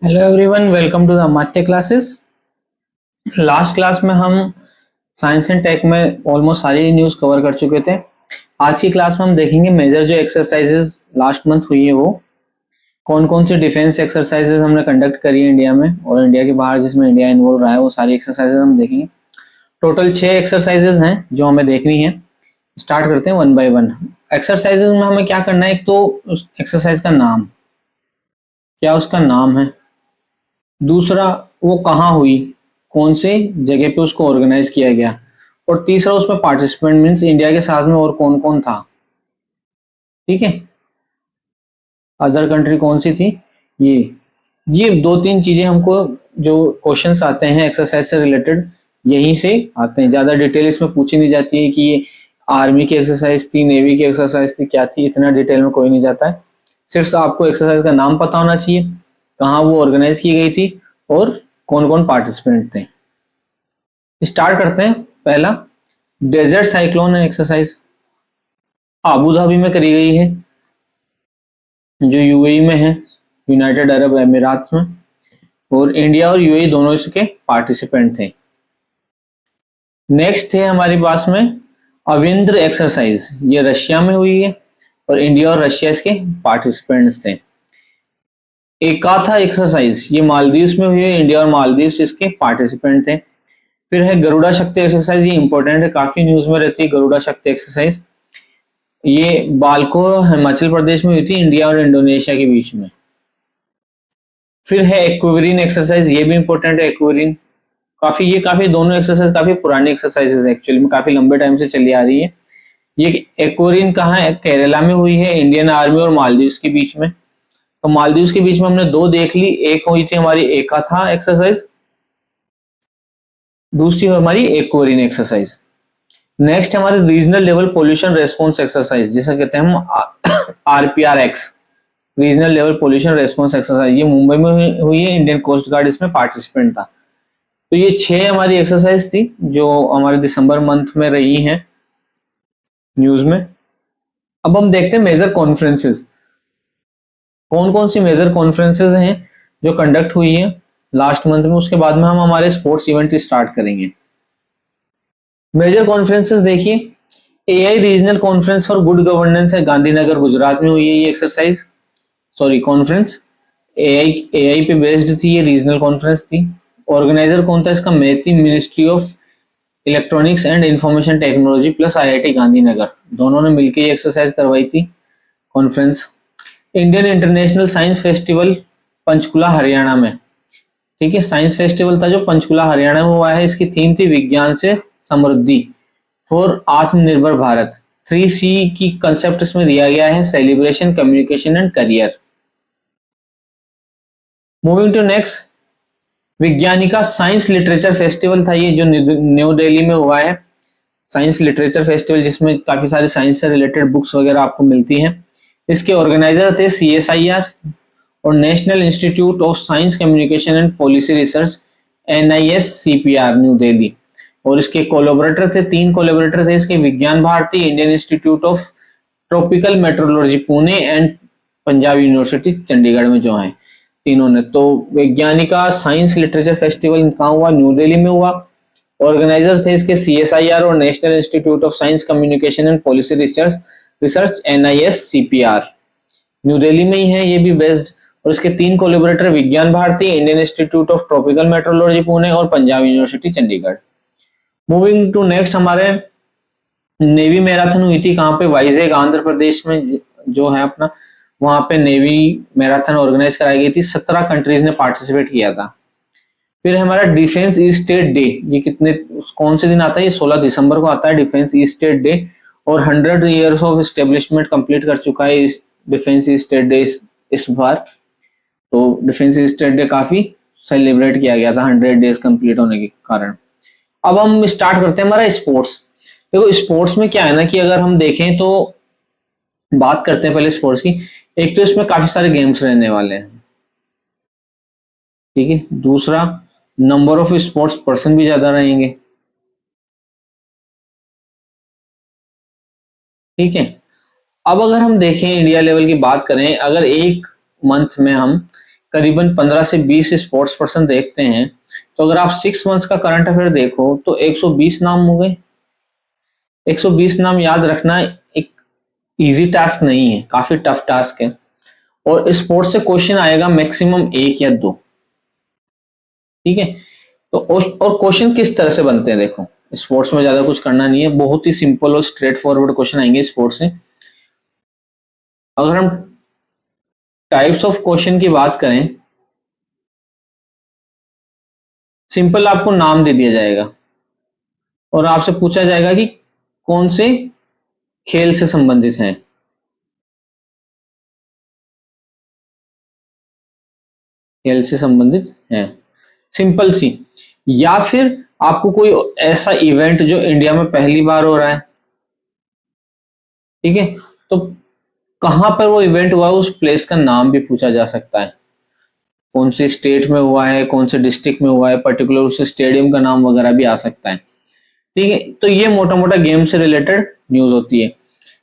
Hello everyone, welcome to the Amatya classes. Last class में हम science and tech में almost सारी न्यूज़ कवर कर चुके थे। आज की क्लास में हम देखेंगे मेजर जो एक्सरसाइजेज लास्ट मंथ हुई है वो कौन कौन सी डिफेंस एक्सरसाइजेज हमने कंडक्ट करी है इंडिया में और इंडिया के बाहर जिसमें इंडिया इन्वॉल्व रहा है वो सारी एक्सरसाइजेज हम देखेंगे। टोटल 6 एक्सरसाइजेज हैं जो हमें देखनी है। स्टार्ट करते हैं वन बाय वन। एक्सरसाइजेज में हमें क्या करना है, एक तो उस एक्सरसाइज का नाम, क्या उसका नाम है। दूसरा, वो कहाँ हुई, कौन से जगह पे उसको ऑर्गेनाइज किया गया। और तीसरा, उसमें पार्टिसिपेंट मीन्स इंडिया के साथ में और कौन कौन था। ठीक है, अदर कंट्री कौन सी थी। ये ये दो तीन चीजें हमको जो क्वेश्चंस आते हैं एक्सरसाइज से रिलेटेड यहीं से आते हैं। ज्यादा डिटेल इसमें पूछी नहीं जाती है कि ये आर्मी की एक्सरसाइज थी, नेवी की एक्सरसाइज थी, क्या थी, इतना डिटेल में कोई नहीं जाता है। सिर्फ आपको एक्सरसाइज का नाम पता होना चाहिए, कहाँ वो ऑर्गेनाइज की गई थी और कौन कौन पार्टिसिपेंट थे। स्टार्ट करते हैं। पहला, desert cyclone exercise Abu Dhabi में करी गई है, जो यूएई में है, यूनाइटेड अरब अमीरात में। और इंडिया और यूएई दोनों इसके पार्टिसिपेंट थे। नेक्स्ट है हमारी पास में अविंद्र एक्सरसाइज, ये रशिया में हुई है और इंडिया और रशिया इसके पार्टिसिपेंट्स थे। एकाथा एक्सरसाइज, ये मालदीव्स में हुई है, इंडिया और मालदीव्स इसके पार्टिसिपेंट थे। फिर है गरुड़ा शक्ति एक्सरसाइज, ये इंपॉर्टेंट है, काफी न्यूज में रहती है गरुड़ा शक्ति एक्सरसाइज। ये बालको हिमाचल प्रदेश में हुई थी, इंडिया और इंडोनेशिया के बीच में। फिर है एक्वेरिन एक्सरसाइज, ये भी इंपॉर्टेंट है। एक्वेरिन काफी दोनों एक्सरसाइज काफी पुरानी एक्सरसाइजेज एक्चुअली में, काफी लंबे टाइम से चली आ रही है। ये एक्वेरिन कहाँ है, केरला में हुई है, इंडियन आर्मी और मालदीव्स के बीच में। तो मालदीव्स के बीच में हमने दो देख ली, एक हुई थी हमारी एकाथा एक्सरसाइज, दूसरी हमारी एक्वेरिन एक्सरसाइज। नेक्स्ट हमारे regional level pollution response exercise, जिसे कहते हैं हम RPRX, regional level pollution response exercise. ये मुंबई में हुई है, इंडियन कोस्ट गार्ड इसमें पार्टिसिपेंट था। तो ये 6 हमारी एक्सरसाइज थी जो हमारे दिसंबर मंथ में रही हैं न्यूज में। अब हम देखते हैं मेजर कॉन्फ्रेंसेस, कौन कौन सी मेजर कॉन्फ्रेंसेस हैं जो कंडक्ट हुई है लास्ट मंथ में। उसके बाद में हम हमारे स्पोर्ट्स इवेंट स्टार्ट करेंगे। मेजर कॉन्फ्रेंसेस देखिए, AI regional conference for good governance है, गांधीनगर गुजरात में हुई है ये exercise, sorry conference. AI AI पे बेस्ड थी, ये रीजनल कॉन्फ्रेंस थी। ऑर्गेनाइजर कौन था इसका, MeitY ministry of electronics and information technology plus IIT Gandhinagar, दोनों ने मिलकर ये एक्सरसाइज करवाई थी conference. Indian international science festival Panchkula Haryana में, ठीक है, साइंस फेस्टिवल था जो पंचकुला हरियाणा में हुआ है। इसकी थीम थी विज्ञान से समृद्धि फॉर आत्मनिर्भर भारत। 3C की कंसेप्ट इसमें दिया गया है, celebration, communication and career. Moving to next, Vigyanika science literature festival था ये, जो न्यू दिल्ली में हुआ है। साइंस लिटरेचर फेस्टिवल जिसमें काफी सारी साइंस से रिलेटेड बुक्स वगैरह आपको मिलती हैं। इसके ऑर्गेनाइजर थे सीएसआईआर और national institute of science communication and policy research, NISCPR New Delhi. और इसके कोलैबोरेटर थे, 3 कोलैबोरेटर थे इसके, Vigyan Bharati, Indian institute of tropical meteorology Pune and Punjab university Chandigarh में जो है तीनों ने। तो वैज्ञानिका साइंस लिटरेचर फेस्टिवल कहाँ हुआ, न्यू दिल्ली में हुआ। ऑर्गेनाइजर थे इसके सीएसआईआर और national institute of science communication and policy research NISCPR, New Delhi में ही है ये भी बेस्ड। और इसके 3 collaborator Vigyan Bharati, Indian institute of tropical meteorology Pune और Punjab university Chandigarh. Moving to next, हमारे नेवी मैराथन हुई थी कहाँ पे, वाइजैग आंध्र प्रदेश में जो है अपना, वहां पे नेवी मैराथन ऑर्गेनाइज कराई गई थी। 17 कंट्रीज ने पार्टिसिपेट किया था। फिर हमारा डिफेंस ईस्ट स्टेट डे, ये कितने कौन से दिन आता है, ये 16 दिसंबर को आता है डिफेंस ईस्ट स्टेट डे। और 100 ईयर्स ऑफ एस्टेब्लिशमेंट कंप्लीट कर चुका है इस डिफेंस ईस्ट स्टेट डे इस बार। तो डिफेंस ईस्ट स्टेट डे काफी सेलिब्रेट किया गया था 100 डेज कंप्लीट होने के कारण। अब हम स्टार्ट करते हैं हमारा स्पोर्ट्स। देखो स्पोर्ट्स में क्या है ना कि अगर हम देखें तो, बात करते हैं पहले स्पोर्ट्स की। एक तो इसमें काफी सारे गेम्स रहने वाले हैं, ठीक है। दूसरा, नंबर ऑफ स्पोर्ट्स पर्सन भी ज्यादा रहेंगे, ठीक है। अब अगर हम देखें इंडिया लेवल की बात करें, अगर एक मंथ में हम करीबन 15 से 20 स्पोर्ट्स पर्सन देखते हैं, तो अगर आप 6 मंथ्स का करंट अफेयर देखो तो 120 नाम हो गए। 120 नाम याद रखना एक इजी टास्क नहीं है, काफी टफ टास्क है। और स्पोर्ट्स से क्वेश्चन आएगा मैक्सिमम 1 या 2, ठीक है। तो और क्वेश्चन किस तरह से बनते हैं, देखो स्पोर्ट्स में ज्यादा कुछ करना नहीं है, बहुत ही सिंपल और स्ट्रेट फॉरवर्ड क्वेश्चन आएंगे स्पोर्ट्स से। अगर हम टाइप्स ऑफ क्वेश्चन की बात करें, सिंपल आपको नाम दे दिया जाएगा और आपसे पूछा जाएगा कि कौन से खेल से संबंधित है। खेल से संबंधित है, सिंपल सी। या फिर आपको कोई ऐसा इवेंट जो इंडिया में पहली बार हो रहा है, ठीक है, तो कहां पर वो इवेंट हुआ है उस प्लेस का नाम भी पूछा जा सकता है। कौन से स्टेट में हुआ है, कौन से डिस्ट्रिक्ट में हुआ है, पर्टिकुलर उस स्टेडियम का नाम वगैरह भी आ सकता है, ठीक है। तो ये मोटा मोटा गेम से रिलेटेड न्यूज होती है।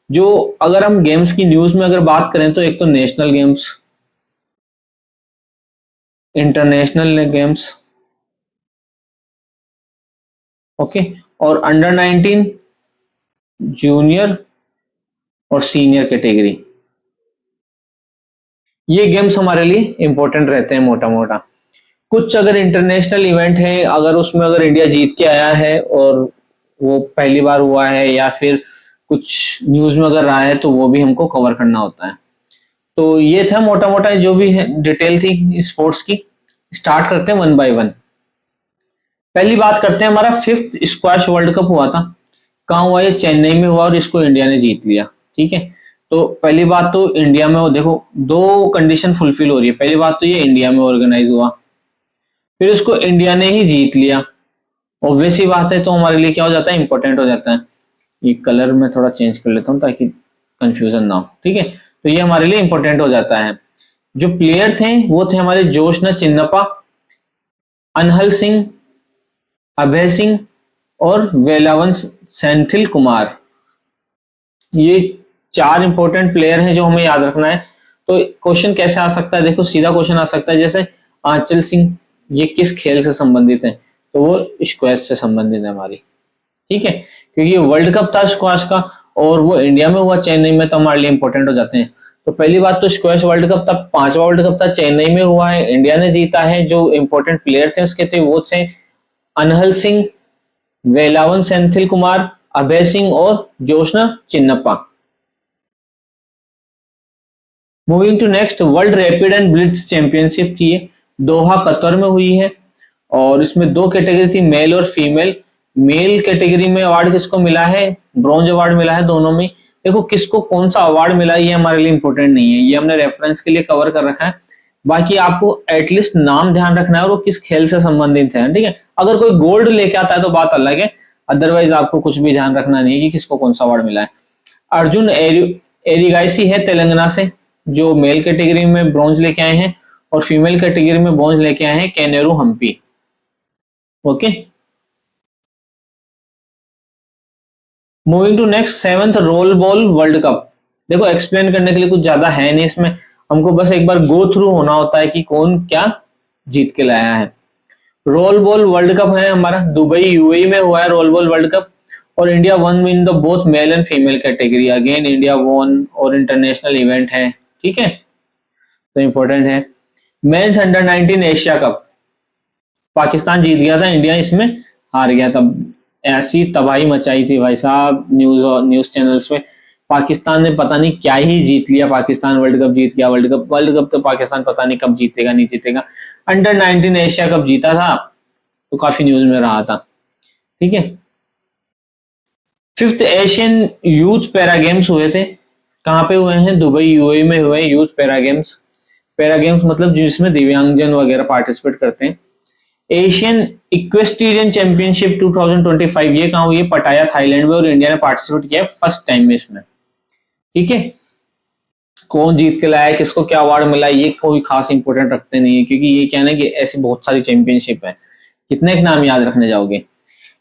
जो अगर हम गेम्स की न्यूज में अगर बात करें तो एक तो national games, international games, okay, और अंडर 19, जूनियर और सीनियर कैटेगरी, ये गेम्स हमारे लिए इंपॉर्टेंट रहते हैं मोटा मोटा। कुछ अगर इंटरनेशनल इवेंट है, अगर उसमें अगर इंडिया जीत के आया है और वो पहली बार हुआ है, या फिर कुछ न्यूज में अगर रहा है, तो वो भी हमको कवर करना होता है। तो ये था मोटा मोटा जो भी है डिटेल थी स्पोर्ट्स की। स्टार्ट करते हैं 1 बाय 1। पहली बात करते हैं, हमारा 5th स्क्वैश वर्ल्ड कप हुआ था, कहाँ हुआ, ये चेन्नई में हुआ और इसको इंडिया ने जीत लिया, ठीक है। तो पहली बात तो इंडिया में, वो देखो 2 कंडीशन फुलफिल हो रही है। पहली बात तो ये इंडिया में ऑर्गेनाइज हुआ, फिर इसको इंडिया ने ही जीत लिया, ऑब्वियस ही बात है, तो हमारे लिए क्या हो जाता है, इंपॉर्टेंट हो जाता है। ये कलर में थोड़ा चेंज कर लेता हूँ ताकि कंफ्यूजन ना हो, ठीक है। तो ये हमारे लिए इंपॉर्टेंट हो जाता है। जो प्लेयर थे वो थे हमारे जोशना चिन्नप्पा, अनहल सिंह, अभय सिंह और वेलावन सेंथिल कुमार। ये 4 इंपॉर्टेंट प्लेयर हैं जो हमें याद रखना है। तो क्वेश्चन कैसे आ सकता है, देखो सीधा क्वेश्चन आ सकता है, जैसे आंचल सिंह, ये किस खेल से संबंधित है, तो वो स्क्वैश से संबंधित है हमारी, ठीक है, क्योंकि वर्ल्ड कप था स्क्वैश का और वो इंडिया में हुआ चेन्नई में, तो हमारे लिए इंपॉर्टेंट हो जाते हैं। तो पहली बात तो स्क्वैश वर्ल्ड कप था, 5वां वर्ल्ड कप था, चेन्नई में हुआ है, इंडिया ने जीता है। जो इंपॉर्टेंट प्लेयर थे उसके थे वो थे अनहल सिंह, वेलावन सेंथिल कुमार, अभय सिंह और Joshna Chinappa. Moving to next, world rapid and blitz championship थी, ये दोहा कतर में हुई है और इसमें 2 कैटेगरी थी, मेल और फीमेल। मेल कैटेगरी में अवार्ड किसको मिला है, ब्रॉन्ज अवार्ड मिला है दोनों में। देखो किसको कौन सा अवार्ड मिला ये हमारे लिए इंपॉर्टेंट नहीं है, ये हमने रेफरेंस के लिए कवर कर रखा है। बाकी आपको एटलीस्ट नाम ध्यान रखना है और वो किस खेल से संबंधित है, ठीक है। अगर कोई गोल्ड लेके आता है तो बात अलग है, अदरवाइज आपको कुछ भी ध्यान रखना नहीं है कि किसको कौन सा अवार्ड मिला है। अर्जुन एरिगाइसी है तेलंगाना से, जो मेल कैटेगरी में ब्रॉन्ज लेके आए हैं, और फीमेल कैटेगरी में ब्रॉन्ज लेके आए हैं Koneru Humpy, okay. Moving to next, 7th roll ball world cup. देखो एक्सप्लेन करने के लिए कुछ ज्यादा है नहीं इसमें, हमको बस एक बार गो थ्रू होना होता है कि कौन क्या जीत के लाया है। रोल बॉल वर्ल्ड कप है हमारा, दुबई यूएई में हुआ है रोल बॉल वर्ल्ड कप, और India won in the both male and female category. Again India won और इंटरनेशनल इवेंट है, ठीक है, तो इंपॉर्टेंट है। Men's under 19 Asia cup, Pakistan जीत गया था, इंडिया इसमें हार गया था। ऐसी तबाही मचाई थी भाई साहब न्यूज चैनल्स में, पाकिस्तान ने पता नहीं क्या ही जीत लिया, पाकिस्तान वर्ल्ड कप जीत गया। वर्ल्ड कप तो पाकिस्तान पता नहीं कब जीतेगा नहीं जीतेगा, अंडर 19 एशिया कप जीता था, तो काफी न्यूज में रहा था, ठीक है। 5th Asian youth para games हुए थे, कहाँ पे हुए हैं, दुबई यूएई में हुए youth para games. Para games मतलब जिसमें दिव्यांगजन वगैरह पार्टिसिपेट करते हैं। एशियन इक्वेस्ट्रियन चैंपियनशिप 2025, ये कहाँ हुई है, पटाया थाईलैंड में, और इंडिया ने पार्टिसिपेट किया फर्स्ट टाइम में इसमें, ठीक है। कौन जीत के लाया है, किसको क्या अवार्ड मिला है, ये कोई खास इंपोर्टेंट रखते नहीं है, क्योंकि ये कहना है कि ऐसी बहुत सारी चैंपियनशिप है, कितने के नाम याद रखने जाओगे।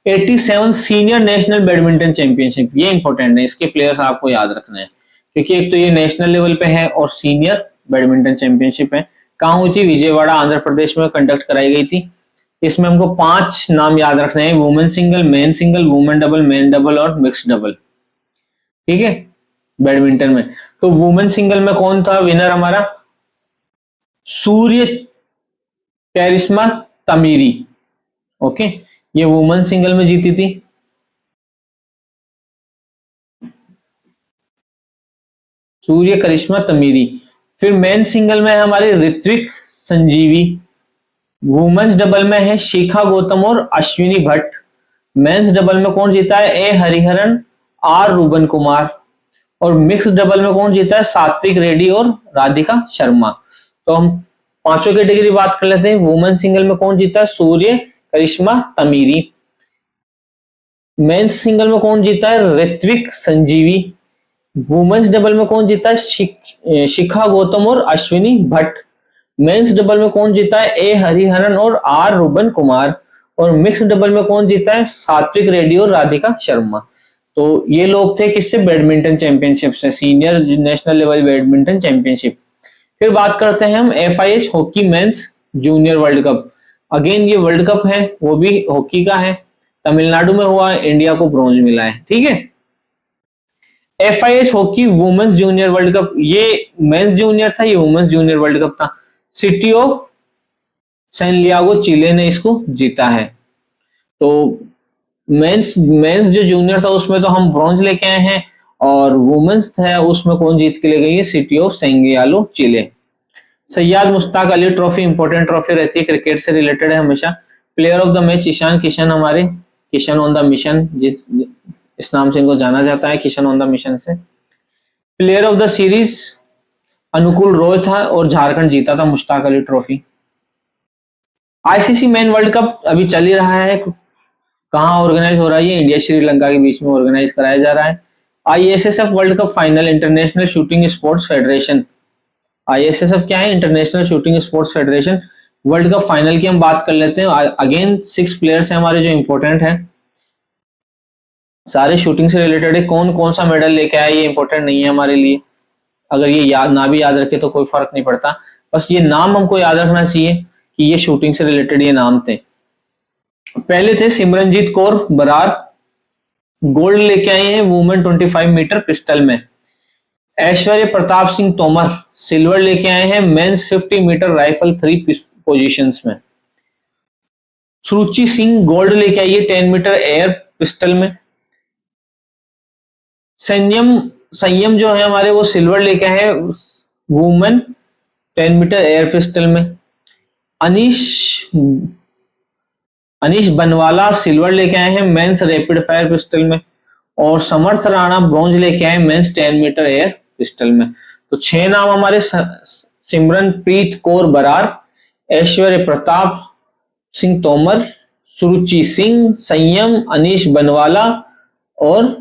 87 सीनियर नेशनल बैडमिंटन चैंपियनशिप, ये इंपॉर्टेंट है, इसके प्लेयर्स आपको याद रखना है, क्योंकि एक तो ये नेशनल लेवल पे है और सीनियर बैडमिंटन चैंपियनशिप है, कहाँ हुई थी? विजयवाड़ा आंध्र प्रदेश में कंडक्ट कराई गई थी। इसमें हमको 5 नाम याद रखने हैं, women single, women double, man double और मिक्स्ड डबल। ठीक है, बैडमिंटन में। तो वुमेन सिंगल में कौन था विनर हमारा? सूर्य करिश्मा तमीरी। ओके, ये वुमेन सिंगल में जीती थी। सूर्य करिश्मा तमीरी। फिर मेन सिंगल में है हमारे ऋत्विक संजीवी। वुमेन्स डबल में है शिखा गौतम और अश्विनी भट्ट। मेंस डबल में कौन जीता है? ए हरिहरन, आर रूबन कुमार। और मिक्स डबल में कौन जीता है? सात्विक रेड्डी और राधिका शर्मा। तो हम पांचों कैटेगरी बात कर लेते हैं। वुमेन सिंगल में कौन जीता है? सूर्य करिश्मा तमीरी। मेंस सिंगल में कौन जीता है? ऋत्विक संजीवी। वुमेन्स डबल में कौन जीता है? शिखा गौतम और अश्विनी भट्ट। मेंस डबल में कौन जीता है? ए हरिहरन और आर रूबन कुमार। और मिक्स डबल में कौन जीता है? सात्विक रेड्डी और राधिका शर्मा। तो ये लोग थे किससे? बैडमिंटन चैंपियनशिप से, senior national level badminton championship. फिर बात करते हैं हम FIH hockey mains junior world cup. Again ये वर्ल्ड कप है, वो भी हॉकी का है, तमिलनाडु में हुआ है, इंडिया को ब्रॉन्ज मिला है। ठीक है, FIH hockey women's junior world cup, ये मेंस जूनियर था, ये वुमेन्स जूनियर वर्ल्ड कप था। सिटी ऑफ सैन चिले ने इसको जीता है। तो मेंस जो जूनियर था उसमें तो हम ब्रॉन्ज लेके आए हैं, और वुमेन्स था उसमें कौन जीत के ले गई है? City of San Chile. Syed Mushtaq Ali trophy important trophy रहती है, क्रिकेट से रिलेटेड है हमेशा। Player of the match Ishan Kishan, हमारे किशन ऑन द मिशन, इस नाम से इनको जाना जाता है, किशन ऑन द मिशन से। प्लेयर ऑफ द सीरीज अनुकूल रॉय था, और झारखंड जीता था Mushtaq Ali trophy. ICC main world cup अभी चल ही रहा है, कहाँ ऑर्गेनाइज हो रहा है? इंडिया श्रीलंका के बीच में ऑर्गेनाइज कराया जा रहा है। ISSF world cup final, international shooting sports federation. ISSF क्या है? International shooting sports federation. World cup final की हम बात कर लेते हैं। अगेन 6 प्लेयर्स हैं हमारे जो इंपॉर्टेंट है, सारे शूटिंग से रिलेटेड है। कौन कौन सा मेडल लेके आया ये इंपॉर्टेंट नहीं है हमारे लिए, अगर ये याद ना भी याद रखे तो कोई फर्क नहीं पड़ता, बस ये नाम हमको याद रखना चाहिए कि ये शूटिंग से रिलेटेड ये नाम थे। पहले थे सिमरनजीत कौर बरार, गोल्ड लेके आए हैं वुमेन 25 मीटर पिस्टल में। ऐश्वर्य प्रताप सिंह तोमर सिल्वर लेके आए हैं मेंस 50 मीटर राइफल 3 पोजीशंस में। सुरुचि सिंह गोल्ड लेके आई है 10 मीटर एयर पिस्टल में। संयम जो है हमारे वो सिल्वर लेके आए हैं वुमेन 10 मीटर एयर पिस्टल में। अनीश बनवाला सिल्वर लेके आए हैं मेंस रैपिड फायर पिस्टल में। और समर्थ राणा ब्रॉन्ज लेके आए मेंस 10 मीटर एयर पिस्टल में। तो 6 नाम हमारे, सिमरनप्रीत कौर बरार, ऐश्वर्य प्रताप सिंह तोमर, सुरुचि सिंह, संयम, अनीश बनवाला और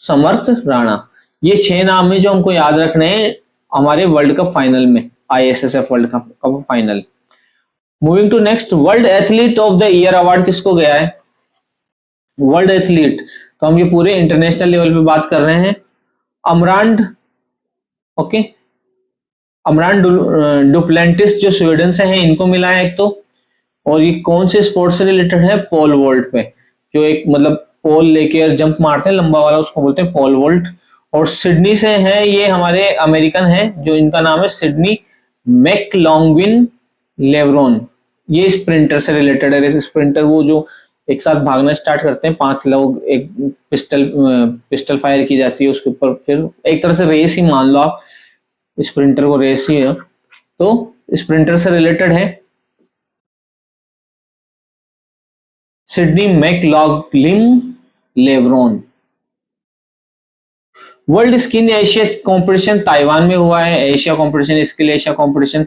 समर्थ राणा। ये 6 नाम है जो हमको याद रखने हैं हमारे वर्ल्ड कप फाइनल में, ISSF world cup final. Moving to next, world athlete of the year award किसको गया है? वर्ल्ड एथलीट, तो हम ये पूरे इंटरनेशनल लेवल पे बात कर रहे हैं। अमरांड, ओके, अमरान डुप्लेंटिस जो स्वीडन से हैं, इनको मिला है एक तो। और ये कौन से स्पोर्ट्स से रिलेटेड है? पोल वोल्ट पे, जो एक मतलब पोल लेके जंप मारते हैं लंबा वाला, उसको बोलते हैं पोल वोल्ट। और सिडनी से है, ये हमारे अमेरिकन है, जो इनका नाम है सिडनी मैकलॉन्गविन लेवरोन। ये स्प्रिंटर से रिलेटेड है। स्प्रिंटर वो जो एक साथ भागना स्टार्ट करते हैं 5 लोग, एक पिस्टल फायर की जाती है उसके ऊपर, फिर एक तरह से रेस ही मान लो आप, स्प्रिंटर को रेस ही है। तो स्प्रिंटर से रिलेटेड है Sydney McLaughlin Levrone. World skin Asia competition Taiwan में हुआ है, Asia competition, skill Asia competition.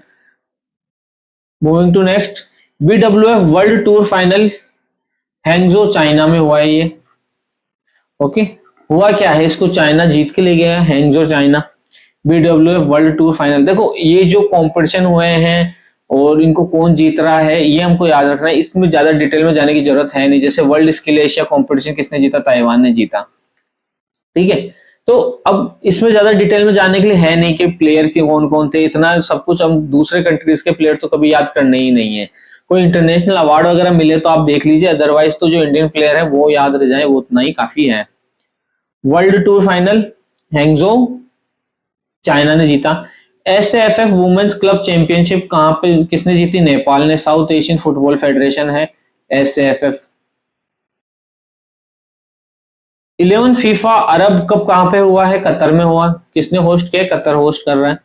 Moving to next, BWF world tour final Hangzhou China में हुआ है ये। ओके, हुआ क्या है, इसको चाइना जीत के ले गया, Hangzhou China. BWF world tour final, देखो ये जो कंपटीशन हुए हैं और इनको कौन जीत रहा है ये हमको याद रखना है, इसमें ज्यादा डिटेल में जाने की जरूरत है नहीं। जैसे वर्ल्ड स्किल एशिया कंपटीशन किसने जीता? ताइवान ने जीता। ठीक है, तो अब इसमें ज्यादा डिटेल में जाने के लिए है नहीं कि प्लेयर के कौन कौन थे, इतना सब कुछ हम दूसरे कंट्रीज के प्लेयर तो कभी याद करने ही नहीं है। कोई इंटरनेशनल अवार्ड वगैरह मिले तो आप देख लीजिए, अदरवाइज तो जो इंडियन प्लेयर है वो याद रह जाए, वो उतना ही काफी है। World tour final Hangzhou, China ने जीता। एसएफएफ वुमेन्स क्लब चैंपियनशिप कहां पे किसने जीती? नेपाल ने। साउथ एशियन फुटबॉल फेडरेशन है एसएफएफ। 11 फीफा अरब कप कहां पे हुआ है? कतर में हुआ। किसने होस्ट किया? कतर होस्ट कर रहा है।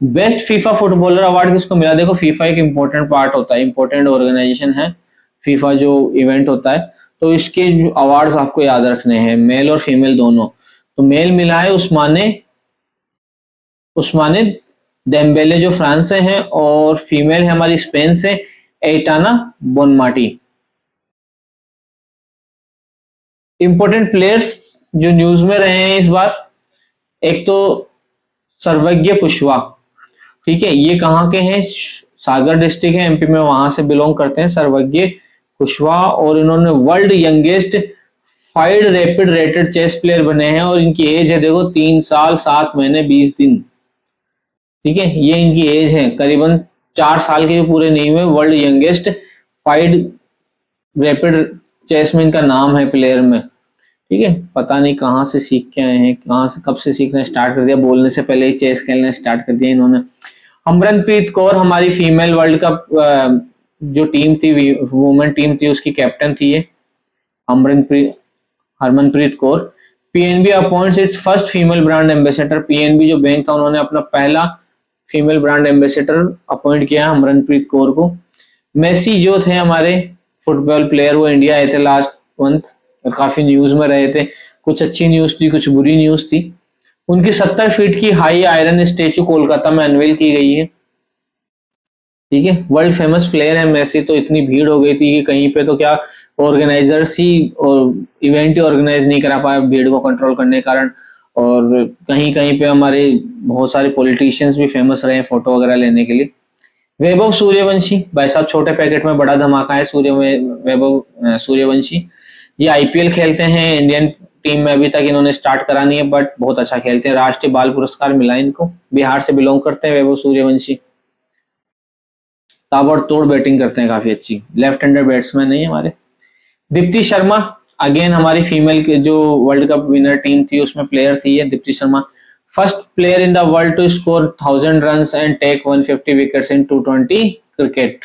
बेस्ट फीफा फुटबॉलर अवार्ड किसको मिला? देखो फीफा एक इंपॉर्टेंट पार्ट होता है, इंपॉर्टेंट ऑर्गेनाइजेशन है फीफा जो इवेंट होता है, तो इसके अवार्ड्स आपको याद रखने हैं, मेल और फीमेल दोनों। तो मेल मिला है उस्माने उस्माने डेम्बेले जो फ्रांस से हैं, और फीमेल है हमारी स्पेन से एटाना बोनमाटी। इंपॉर्टेंट प्लेयर्स जो न्यूज में रहे हैं इस बार, एक तो सर्वज्ञ कुशवाहा, ठीक है, ये कहाँ के हैं? सागर डिस्ट्रिक्ट है एमपी में, वहां से बिलोंग करते हैं सर्वज्ञ कुशवाहा, और इन्होंने world youngest 5 rapid rated chess player बने हैं, और इनकी एज है देखो 3 साल 7 महीने 20 दिन, ठीक है, ये इनकी एज है, करीबन 4 साल के भी पूरे नहीं हुए। वर्ल्ड यंगेस्ट 5 रैपिड चेस में इनका नाम है प्लेयर में, ठीक है। पता नहीं कहाँ से सीख के आए हैं, कहाँ से कब से सीखना स्टार्ट कर दिया, बोलने से पहले ही चेस खेलना स्टार्ट कर दिया इन्होंने। हरमनप्रीत कौर हमारी फीमेल वर्ल्ड कप जो टीम थी, वुमेन टीम थी, उसकी कैप्टन थी ये Harmanpreet Kaur. PNB appoints it's first female brand ambassador, PNB जो बैंक था उन्होंने अपना पहला फीमेल ब्रांड एम्बेसडर अपॉइंट किया हरमनप्रीत कौर को। मेसी जो थे हमारे फुटबॉल प्लेयर, वो इंडिया आए थे लास्ट मंथ और काफी न्यूज में रहे थे, कुछ अच्छी न्यूज थी कुछ बुरी न्यूज थी। उनकी 70 फीट की हाई आयरन स्टेचू कोलकाता में अनवेल की गई है, ठीक है। वर्ल्ड फेमस प्लेयर है मेसी, तो इतनी भीड़ हो गई थी कि कहीं पे तो क्या ऑर्गेनाइजर्स ही और इवेंट ही ऑर्गेनाइज नहीं करा पाया भीड़ को कंट्रोल करने के कारण, और कहीं कहीं पे हमारे बहुत सारे पॉलिटिशियंस भी फेमस रहे फोटो वगैरह लेने के लिए। वैभव सूर्यवंशी, भाई साहब छोटे पैकेट में बड़ा धमाका है वैभव सूर्यवंशी, ये आईपीएल खेलते हैं, इंडियन टीम में अभी तक इन्होंने स्टार्ट करा नहीं है, बट बहुत अच्छा खेलते हैं, राष्ट्रीय बाल पुरस्कार मिला इनको, बिहार से बिलोंग करते हैं वैभव सूर्यवंशी, ताबड़तोड़ बैटिंग करते हैं, काफी अच्छी, लेफ्ट हैंडर बैट्समैन नहीं हमारे। दीप्ति शर्मा अगेन हमारी फीमेल के जो वर्ल्ड कप विनर टीम थी उसमें प्लेयर थी ये Deepti Sharma, first player in the world to score 1000 runs and take 150 wickets in 220 cricket,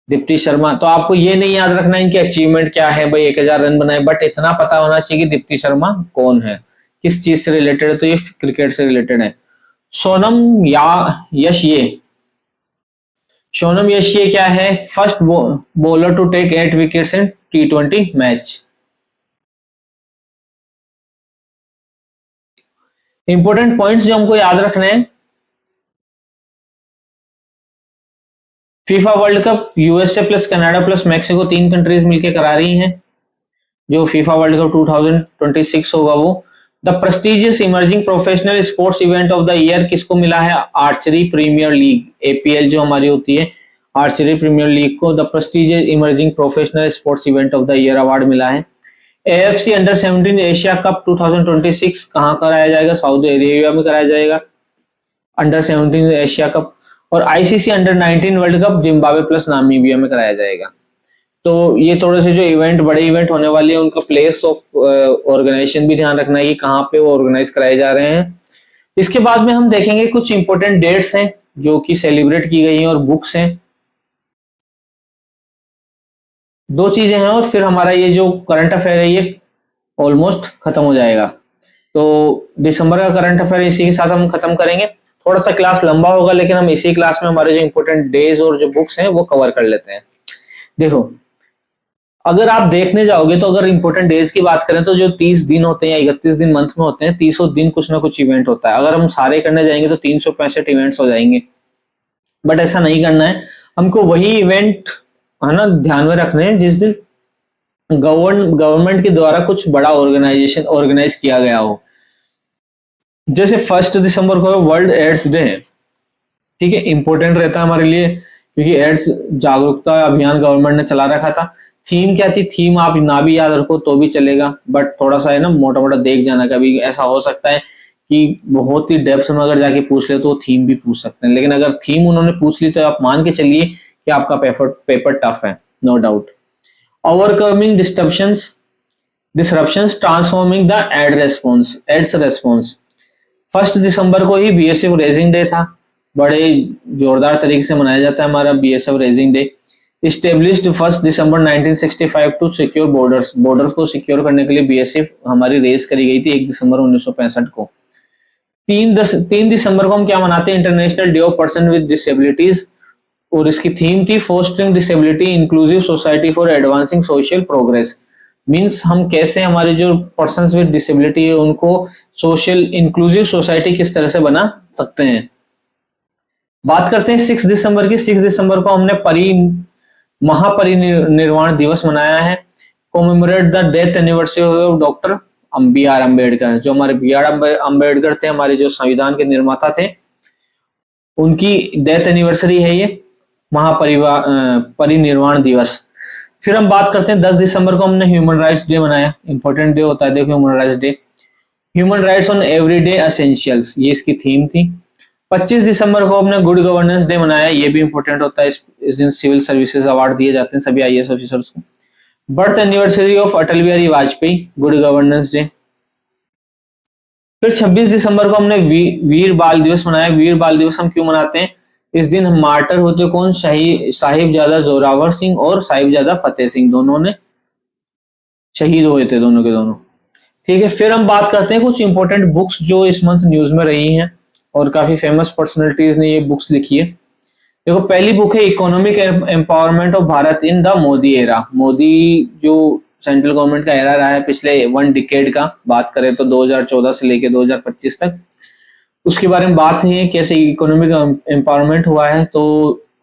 Deepti Sharma. तो आपको ये नहीं याद रखना इनकी अचीवमेंट क्या है भाई, 1000 रन बनाए, बट इतना पता होना चाहिए कि दीप्ति शर्मा कौन है, किस चीज से रिलेटेड है, तो ये क्रिकेट से रिलेटेड है। सोनम यश ये क्या है? First bowler to take 8 wickets in T20 match. Important points जो हमको याद रखने हैं, FIFA world cup USA plus Canada plus Mexico 3 countries मिलकर करा रही हैं, जो फीफा वर्ल्ड कप 2026 होगा वो। The prestigious emerging professional sports event of the year किसको मिला है? आर्चरी प्रीमियर लीग, एपीएल जो हमारी होती है, आर्चरी प्रीमियर लीग को the prestigious emerging professional sports event of the year award मिला है। एएफसी अंडर 17 एशिया कप 2026 कहां कराया जाएगा? सऊदी अरेबिया में कराया जाएगा अंडर 17 एशिया कप, और ICC under 19 world cup Zimbabwe plus Namibia में कराया जाएगा। तो ये थोड़े से जो इवेंट बड़े इवेंट होने वाले हैं उनका प्लेस ऑफ ऑर्गेनाइजेशन भी ध्यान रखना है कि कहाँ पे वो ऑर्गेनाइज कराए जा रहे हैं। इसके बाद में हम देखेंगे कुछ इंपॉर्टेंट डेट्स हैं जो कि सेलिब्रेट की गई हैं और बुक्स हैं, 2 चीजें हैं, और फिर हमारा ये जो करंट अफेयर है ये ऑलमोस्ट खत्म हो जाएगा। तो दिसंबर का करंट अफेयर इसी के साथ हम खत्म करेंगे। थोड़ा सा क्लास लंबा होगा लेकिन हम इसी क्लास में हमारे जो इंपॉर्टेंट डेज और जो बुक्स हैं वो कवर कर लेते हैं। देखो अगर आप देखने जाओगे तो अगर इंपॉर्टेंट डेज की बात करें तो जो 30 दिन होते हैं या 31 दिन मंथ में होते हैं, 30 दिन कुछ ना कुछ इवेंट होता है। अगर हम सारे करने जाएंगे तो 365 इवेंट्स हो जाएंगे, बट ऐसा नहीं करना है। हमको वही इवेंट है ना ध्यान में रखने हैं जिस दिन गवर्नमेंट के द्वारा कुछ बड़ा ऑर्गेनाइज किया गया हो। जैसे 1 दिसंबर को वर्ल्ड एड्स डे है, ठीक है, इंपॉर्टेंट रहता है हमारे लिए क्योंकि एड्स जागरूकता अभियान गवर्नमेंट ने चला रखा था। थीम क्या थी, थीम आप ना भी याद रखो तो भी चलेगा, बट थोड़ा सा है ना मोटा मोटा देख जाना, कभी ऐसा हो सकता है कि बहुत ही डेप्थ में अगर जाके पूछ ले तो थीम भी पूछ सकते हैं, लेकिन अगर थीम उन्होंने पूछ ली तो आप मान के चलिए कि आपका पेपर टफ है, no doubt. Overcoming disruptions transforming the AIDS response. 1 दिसंबर को ही बीएसएफ रेजिंग डे था, बड़े जोरदार तरीके से मनाया जाता है हमारा BSF raising day. Established 1 December 1965 to secure borders को सिक्योर करने के लिए बीएसएफ हमारी रेस करी गई थी 1 दिसंबर 1965 को। 3 दिसंबर को हम क्या मनाते हैं, international day of person with disabilities, और इसकी थीम थी fostering disability inclusive society for advancing social progress. Means हम कैसे हमारे जो पर्सन विद डिसेबिलिटी है उनको सोशल इंक्लूसिव सोसाइटी किस तरह से बना सकते हैं। बात करते हैं 6 दिसंबर की। 6 दिसंबर को हमने महापरिनिर्वाण दिवस मनाया है, commemorate the death anniversary of doctor B R Ambedkar. जो हमारे बी आर अम्बेडकर थे, हमारे जो संविधान के निर्माता थे, उनकी डेथ एनिवर्सरी है ये महापरिनिर्वाण दिवस। फिर हम बात करते हैं 10 दिसंबर को हमने ह्यूमन राइट्स डे मनाया, इंपॉर्टेंट डे होता है देखो human rights day. Human rights on everyday essentials, ये इसकी थीम थी। 25 दिसंबर को हमने गुड गवर्नेंस डे मनाया, ये भी इंपॉर्टेंट होता है, इस दिन सिविल सर्विसेज अवार्ड दिए जाते हैं सभी आईएएस ऑफिसर्स को। Birth anniversary of Atal Bihari Vajpayee, good governance day. फिर 26 दिसंबर को हमने वीर बाल दिवस मनाया। वीर बाल दिवस हम क्यों मनाते हैं, इस दिन मार्टर होते कौन, साहिबजादा जोरावर सिंह और साहिबजादा फतेह सिंह, दोनों ने शहीद हुए थे, दोनों के दोनों। ठीक है, फिर हम बात करते हैं कुछ इंपॉर्टेंट बुक्स जो इस मंथ न्यूज में रही हैं और काफी फेमस पर्सनालिटीज ने ये बुक्स लिखी है। देखो पहली बुक है economic empowerment of Bharat in the Modi era. Modi जो सेंट्रल गवर्नमेंट का एरा रहा है पिछले 1 डिकेड का, बात करें तो 2014 से लेके 2025 तक, उसके बारे में बात है कैसे इकोनॉमिक एम्पावरमेंट हुआ है। तो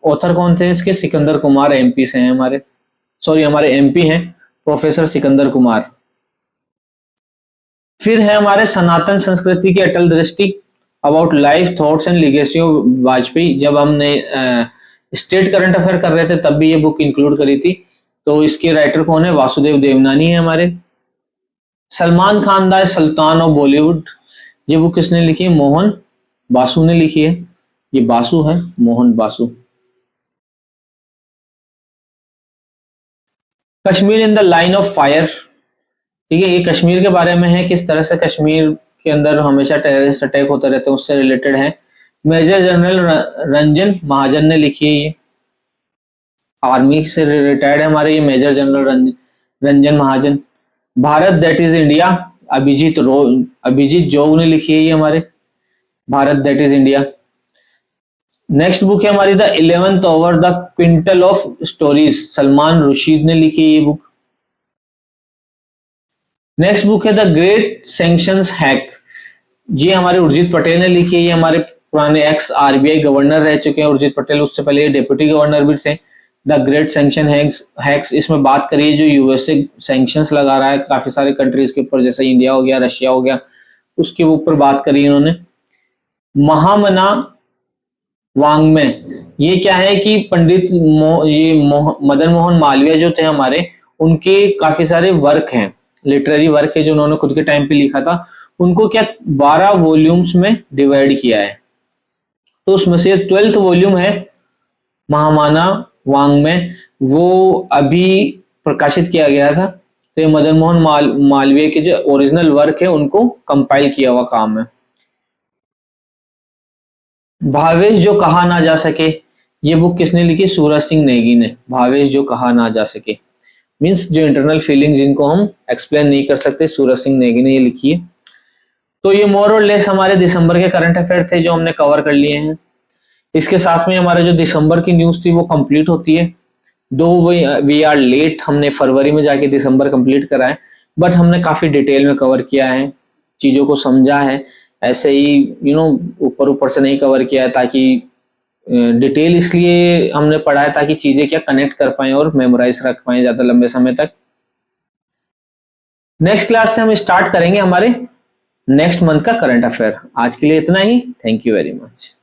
ऑथर कौन थे इसके, सिकंदर कुमार एमपी से हैं हमारे एमपी हैं प्रोफेसर सिकंदर कुमार। फिर है हमारे सनातन संस्कृति की अटल दृष्टि, about life thoughts and legacy of Vajpayee. जब हमने स्टेट करंट अफेयर कर रहे थे तब भी ये बुक इंक्लूड करी थी। तो इसके राइटर कौन है, वासुदेव देवनानी है हमारे। Salman Khan the sultan of Bollywood, ये बुक किसने लिखी है, मोहन बासु ने लिखी है। ये बासु है, Mohan Basu. Kashmir in the line of fire, ठीक है, ये कश्मीर के बारे में है, किस तरह से कश्मीर के अंदर हमेशा टेररिस्ट अटैक होते रहते हैं, उससे रिलेटेड है। मेजर जनरल रंजन महाजन ने लिखी है, ये आर्मी से रिटायर्ड है हमारे ये major general Ranjan Mahajan. Bharat that is India, Abhijit Jog ने लिखी है ये हमारे, Bharat that is India. Next book है हमारी the 11th over the quintet of stories, Salman Rushdie ने लिखी है ये बुक। नेक्स्ट बुक है द ग्रेट सैंक्शंस हैक, ये हमारे उर्जित पटेल ने लिखी है। ये हमारे पुराने एक्स आरबीआई गवर्नर रह चुके हैं उर्जित पटेल, उससे पहले ये डिप्टी गवर्नर भी थे। द ग्रेट सैंक्शन हैक्स, इसमें बात करिए जो यूएसए सैंक्शंस लगा रहा है काफी सारे कंट्रीज के ऊपर, जैसे इंडिया हो गया, रशिया हो गया, उसके ऊपर बात करी इन्होंने। महामना वांग्मय, ये क्या है कि पंडित मदन मोहन मालवीय जो थे हमारे, उनके काफी सारे वर्क हैं, लिटरेरी वर्क है जो उन्होंने खुद के टाइम पे लिखा था, उनको क्या 12 वॉल्यूम्स में डिवाइड किया है। तो उसमें से 12th वॉल्यूम है महामाना वांग्मय, वो अभी प्रकाशित किया गया था। तो ये मदन मोहन मालवीय के जो ओरिजिनल वर्क है उनको कंपाइल किया हुआ काम है। भावेश जो कहा ना जा सके, ये बुक किसने लिखी, सूरज सिंह नेगी ने। भावेश जो कहा ना जा सके मीन्स जो इंटरनल फीलिंग जिनको हम एक्सप्लेन नहीं कर सकते, सूरज सिंह नेगी ने ये लिखी है। तो ये मोर और लेस हमारे दिसंबर के करंट अफेयर थे जो हमने कवर कर लिए हैं। इसके साथ में हमारा जो दिसंबर की न्यूज थी वो कंप्लीट होती है। दो वी आर लेट, हमने फरवरी में जाके दिसंबर कंप्लीट करा है, बट हमने काफी डिटेल में कवर किया है, चीजों को समझा है, ऐसे ही ऊपर ऊपर से नहीं कवर किया है, ताकि डिटेल इसलिए हमने पढ़ा है ताकि चीजें क्या कनेक्ट कर पाए और मेमोराइज रख पाए ज्यादा लंबे समय तक। नेक्स्ट क्लास से हम स्टार्ट करेंगे हमारे नेक्स्ट मंथ का करंट अफेयर। आज के लिए इतना ही, थैंक यू वेरी मच।